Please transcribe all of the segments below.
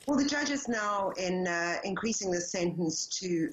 Well, the judge is now increasing the sentence to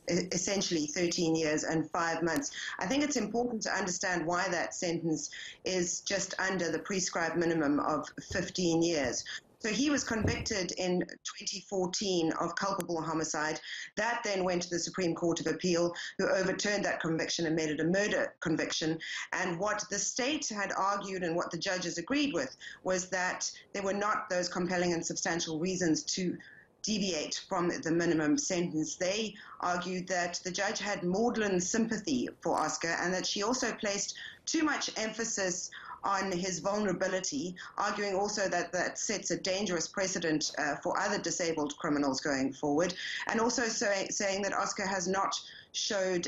essentially 13 years and 5 months. I think it's important to understand why that sentence is just under the prescribed minimum of 15 years. So he was convicted in 2014 of culpable homicide. That then went to the Supreme Court of Appeal, who overturned that conviction and made it a murder conviction. And what the state had argued and what the judges agreed with was that there were not those compelling and substantial reasons to deviate from the minimum sentence. They argued that the judge had maudlin sympathy for Oscar and that she also placed too much emphasis on his vulnerability, arguing also that that sets a dangerous precedent for other disabled criminals going forward, and also saying that Oscar has not showed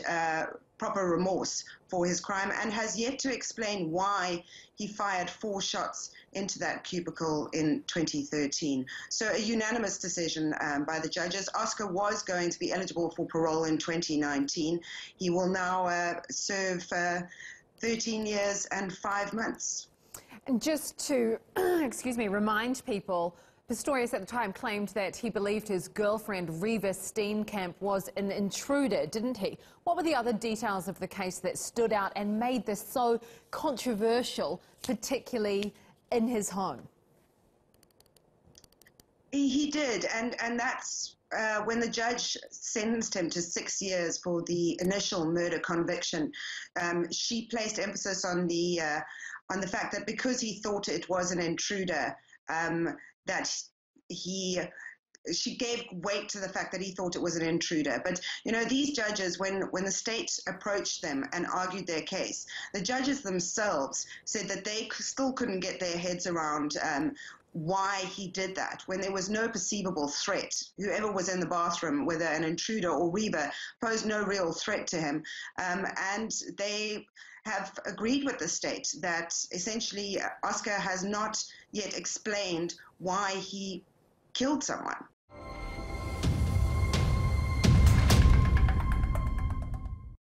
proper remorse for his crime and has yet to explain why he fired 4 shots into that cubicle in 2013. So a unanimous decision by the judges. Oscar was going to be eligible for parole in 2019. He will now serve 13 years and 5 months. And just to, excuse me, remind people, Pistorius at the time claimed that he believed his girlfriend, Reva Steenkamp, was an intruder, didn't he? What were the other details of the case that stood out and made this so controversial, particularly in his home? He did, and that's when the judge sentenced him to 6 years for the initial murder conviction. She placed emphasis on the fact that because he thought it was an intruder, that she gave weight to the fact that he thought it was an intruder. But, you know, these judges, when the state approached them and argued their case, the judges themselves said that they still couldn't get their heads around why he did that when there was no perceivable threat. Whoever was in the bathroom, whether an intruder or Reva, posed no real threat to him. And they have agreed with the state that essentially Oscar has not yet explained why he killed someone.